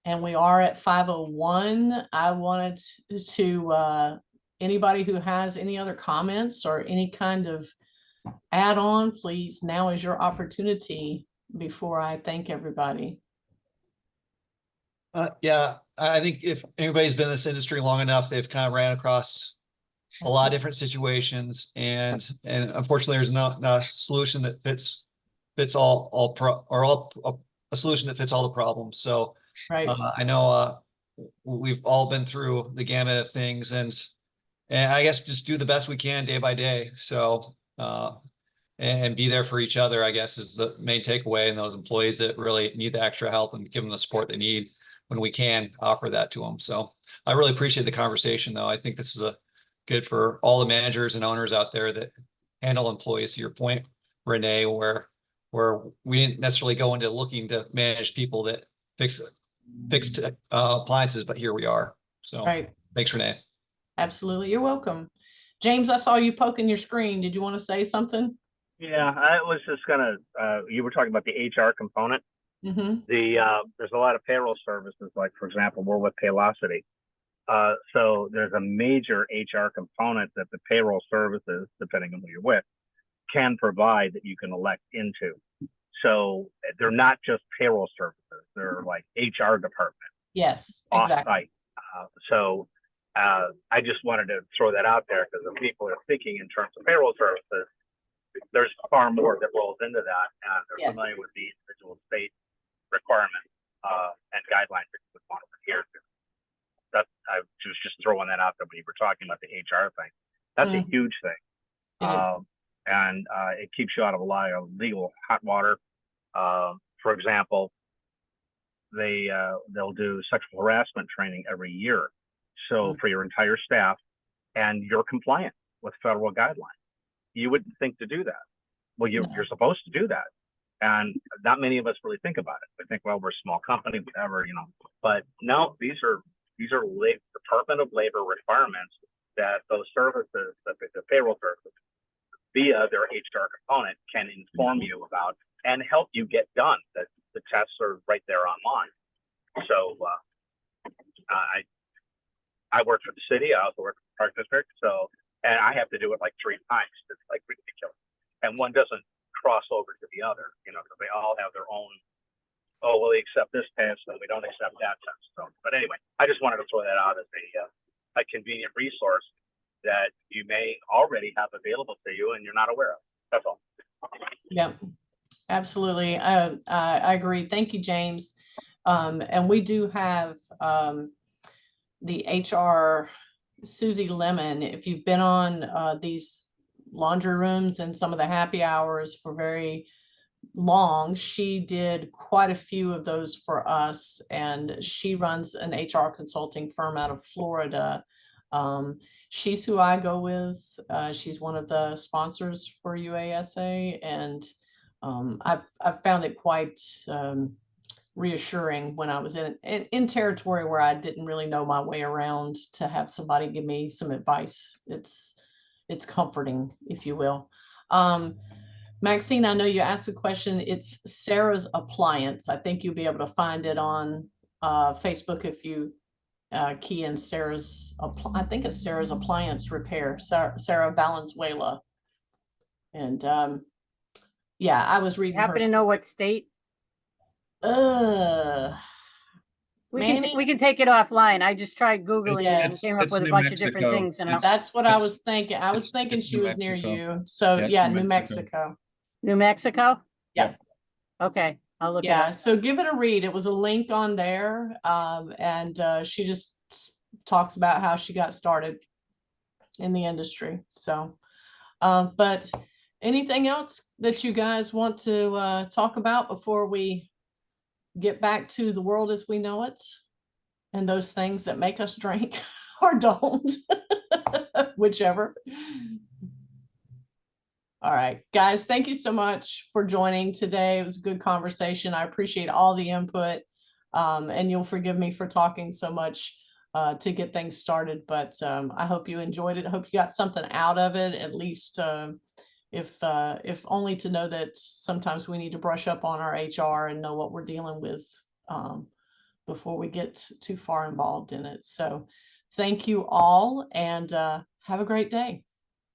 and we are at 5:01. I wanted to, anybody who has any other comments or any kind of add on, please, now is your opportunity before I thank everybody. Yeah, I think if anybody's been in this industry long enough, they've kind of ran across a lot of different situations, and unfortunately, there's not a solution that fits a solution that fits all the problems. So Right. I know we've all been through the gamut of things, and I guess just do the best we can day by day. So and be there for each other, I guess, is the main takeaway. And those employees that really need the extra help, and give them the support they need when we can offer that to them. So I really appreciate the conversation, though. I think this is good for all the managers and owners out there that handle employees, to your point, Renee, where we didn't necessarily go into looking to manage people that fixed appliances, but here we are. So Right. Thanks, Renee. Absolutely. You're welcome. James, I saw you poking your screen. Did you want to say something? Yeah, I was just gonna, you were talking about the HR component. Mm-hmm. There's a lot of payroll services, like for example, we're with Paylocity. So there's a major HR component that the payroll services, depending on who you're with, can provide that you can elect into. So they're not just payroll services, they're like HR department. Yes, exactly. So I just wanted to throw that out there, because if people are thinking in terms of payroll services, there's far more that rolls into that, and they're familiar with the individual state requirements and guidelines that you would want to adhere to. I was just throwing that out there when you were talking about the HR thing. That's a huge thing. And it keeps you out of a lot of legal hot water. For example, they'll do sexual harassment training every year. So for your entire staff, and you're compliant with federal guidelines. You wouldn't think to do that. Well, you're supposed to do that. And not many of us really think about it. We think, well, we're a small company, whatever, but no, these are Department of Labor requirements that those services, the payroll services, via their HR component, can inform you about and help you get done. That the tests are right there online. So I work for the city. I also work for the Park District. So, and I have to do it like 3 times. It's like ridiculous. And one doesn't cross over to the other, because they all have their own. Oh, well, we accept this test, and we don't accept that test. So, but anyway, I just wanted to throw that out as a convenient resource that you may already have available to you and you're not aware of. That's all. Yeah, absolutely. I agree. Thank you, James. And we do have the HR Susie Lemon. If you've been on these laundry rooms and some of the happy hours for very long, she did quite a few of those for us, and she runs an HR consulting firm out of Florida. She's who I go with. She's one of the sponsors for UASA, and I've found it quite reassuring when I was in territory where I didn't really know my way around, to have somebody give me some advice. It's comforting, if you will. Maxine, I know you asked a question. It's Sarah's Appliance. I think you'll be able to find it on Facebook if you key in Sarah's, I think it's Sarah's Appliance Repair, Sarah Valenzuela. And yeah, I was reading Happen to know what state? Ooh, Manny? We can take it offline. I just tried Googling it and It's- came up it's with a New bunch of different Mexico. things and It's- That's what I it's- was thinking. I was thinking it's she New was near Mexico. you. So Yeah, it's yeah, New New Mexico. Mexico. New Mexico? Yeah. Okay, I'll look it Yeah, up. so give it a read. It was a link on there. And she just talks about how she got started in the industry. So, but anything else that you guys want to talk about before we get back to the world as we know it and those things that make us drink or don't, whichever. All right, guys, thank you so much for joining today. It was a good conversation. I appreciate all the input. And you'll forgive me for talking so much to get things started, but I hope you enjoyed it. I hope you got something out of it, at least if only to know that sometimes we need to brush up on our HR and know what we're dealing with before we get too far involved in it. So thank you all and have a great day.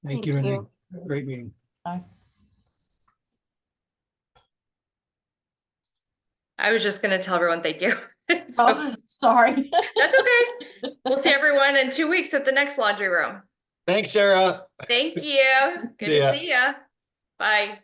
Thank Thank you, Renee. you. Great meeting. Bye. I was just going to tell everyone thank you. So, Oh, sorry. that's okay. We'll see everyone in 2 weeks at the next laundry room. Thanks, Sarah. Thank you. Good See ya. to see ya. Bye.